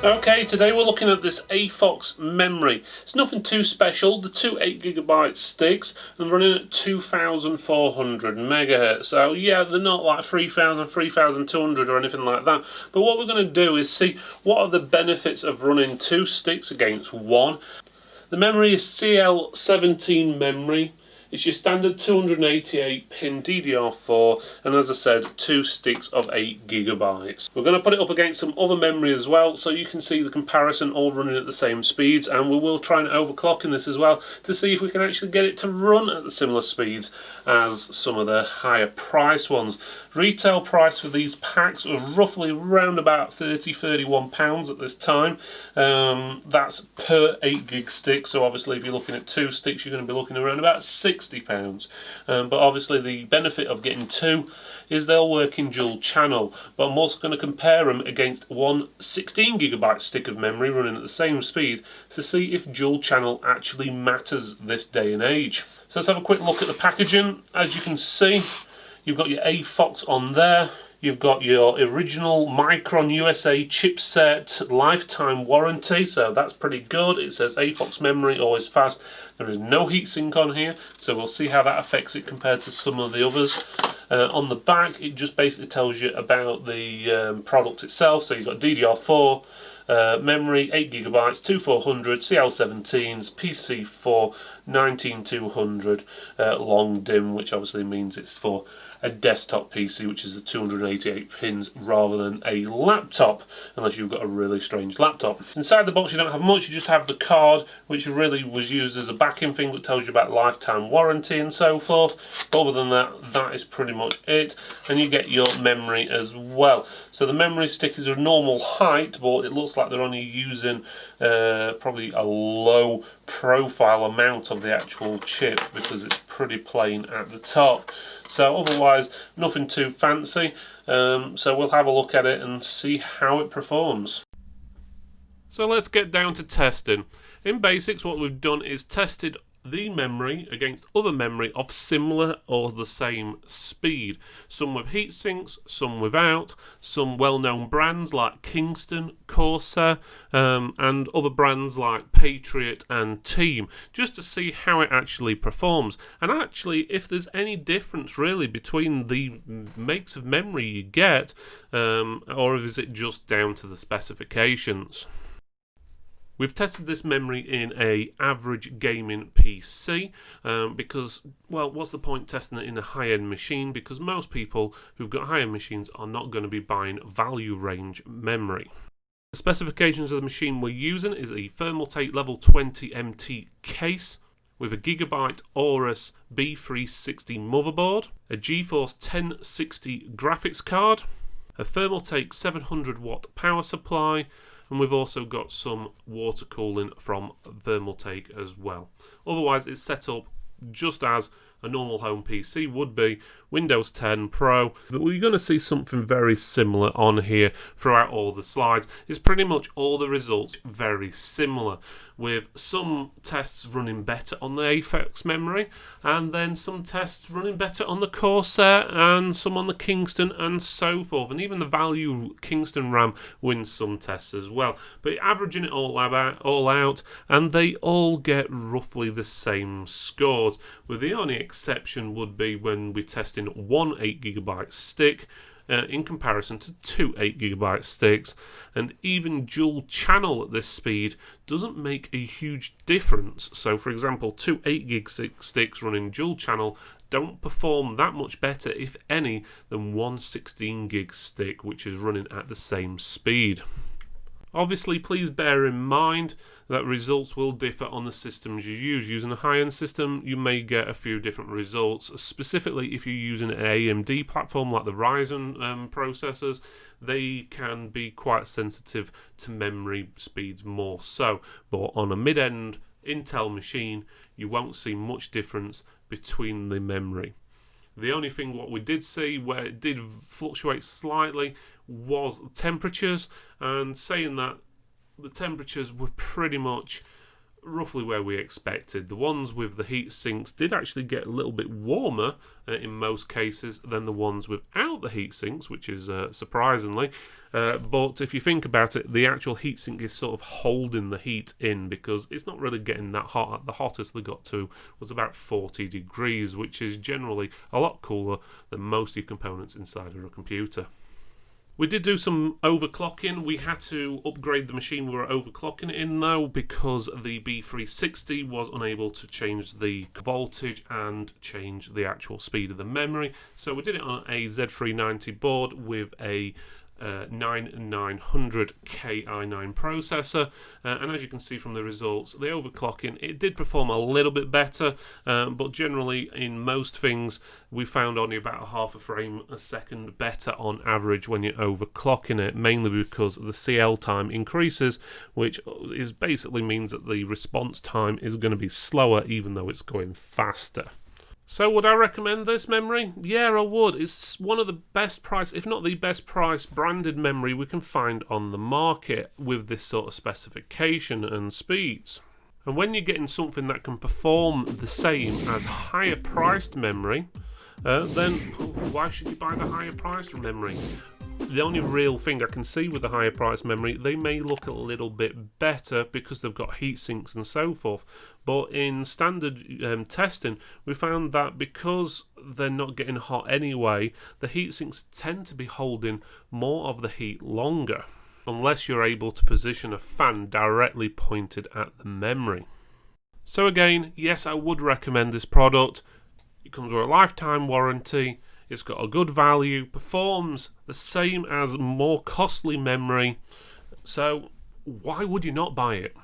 Okay, today we're looking at this AFOX memory. It's nothing too special. The two 8GB sticks and running at 2400 MHz. So yeah, they're not like 3000, 3200 or anything like that. But what we're going to do is see what are the benefits of running two sticks against one. The memory is CL17 memory. It's your standard 288 pin DDR4, and as I said, two sticks of 8GB. We're going to put it up against some other memory as well, so you can see the comparison all running at the same speeds, and we will try and overclock in this as well to see if we can actually get it to run at the similar speeds as some of the higher price ones. Retail price for these packs are roughly around about £30–31 at this time. That's per 8GB stick, so obviously if you're looking at two sticks you're going to be looking around about £60. But obviously the benefit of getting two is they'll work in dual channel, but I'm also going to compare them against one 16GB stick of memory running at the same speed to see if dual channel actually matters this day and age. So let's have a quick look at the packaging. As you can see, you've got your AFOX on there. You've got your original Micron USA chipset lifetime warranty, so that's pretty good. It says AFOX memory, always fast. There is no heatsink on here, so we'll see how that affects it compared to some of the others. On the back, it just basically tells you about the product itself. So you've got DDR4 memory, 8GB, 2400, CL17s, PC4, 19200, long DIMM, which obviously means it's for a desktop PC, which is the 288 pins rather than a laptop, unless you've got a really strange laptop. Inside the box you don't have much, you just have the card, which really was used as a backing thing that tells you about lifetime warranty and so forth. But other than that, that is pretty much it. And you get your memory as well. So the memory stick is a normal height, but it looks like they're only using probably a low profile amount of the actual chip because it's pretty plain at the top. So otherwise nothing too fancy, so we'll have a look at it and see how it performs. So let's get down to testing. In basics, what we've done is tested the memory against other memory of similar or the same speed. Some with heat sinks, some without, some well-known brands like Kingston, Corsair, and other brands like Patriot and Team, just to see how it actually performs. And actually, if there's any difference really between the makes of memory you get, or is it just down to the specifications. We've tested this memory in a average gaming PC because, well, what's the point testing it in a high-end machine? Because most people who've got high-end machines are not going to be buying value range memory. The specifications of the machine we're using is a Thermaltake Level 20 MT case with a Gigabyte Aorus B360 motherboard, a GeForce 1060 graphics card, a Thermaltake 700 watt power supply, and we've also got some water cooling from Thermaltake as well. Otherwise, it's set up just as a normal home PC would be, Windows 10 Pro, but we're going to see something very similar on here throughout all the slides. It's pretty much all the results very similar, with some tests running better on the AFOX memory, and then some tests running better on the Corsair, and some on the Kingston, and so forth. And even the value Kingston RAM wins some tests as well. But averaging it all out, and they all get roughly the same scores, with the only exception would be when we're testing one 8GB stick in comparison to two 8GB sticks, and even dual channel at this speed doesn't make a huge difference. So for example, two 8GB sticks running dual channel don't perform that much better, if any, than one 16GB stick which is running at the same speed. Obviously, please bear in mind that results will differ on the systems you use. Using a high-end system, you may get a few different results. Specifically, if you're using an AMD platform like the Ryzen processors, they can be quite sensitive to memory speeds more so. But on a mid-end Intel machine, you won't see much difference between the memory. The only thing what we did see where it did fluctuate slightly was temperatures, and saying that the temperatures were pretty much roughly where we expected. The ones with the heat sinks did actually get a little bit warmer in most cases than the ones without the heat sinks, which is surprisingly. But if you think about it, the actual heatsink is sort of holding the heat in because it's not really getting that hot. The hottest they got to was about 40 degrees, which is generally a lot cooler than most of your components inside of a computer. We did do some overclocking. We had to upgrade the machine we were overclocking it in though, because the B360 was unable to change the voltage and change the actual speed of the memory. So we did it on a Z390 board with a 9900 Ki9 processor, and as you can see from the results, the overclocking, it did perform a little bit better, but generally in most things we found only about a half a frame a second better on average when you're overclocking it, mainly because the CL time increases, which is basically means that the response time is going to be slower even though it's going faster. So would I recommend this memory? Yeah, I would. It's one of the best price, if not the best price, branded memory we can find on the market with this sort of specification and speeds. And when you're getting something that can perform the same as higher priced memory, then why should you buy the higher priced memory? The only real thing I can see with the higher price memory, they may look a little bit better because they've got heat sinks and so forth. But in standard testing, we found that because they're not getting hot anyway, the heat sinks tend to be holding more of the heat longer, unless you're able to position a fan directly pointed at the memory. So again, yes, I would recommend this product. It comes with a lifetime warranty. It's got a good value, performs the same as more costly memory, so why would you not buy it?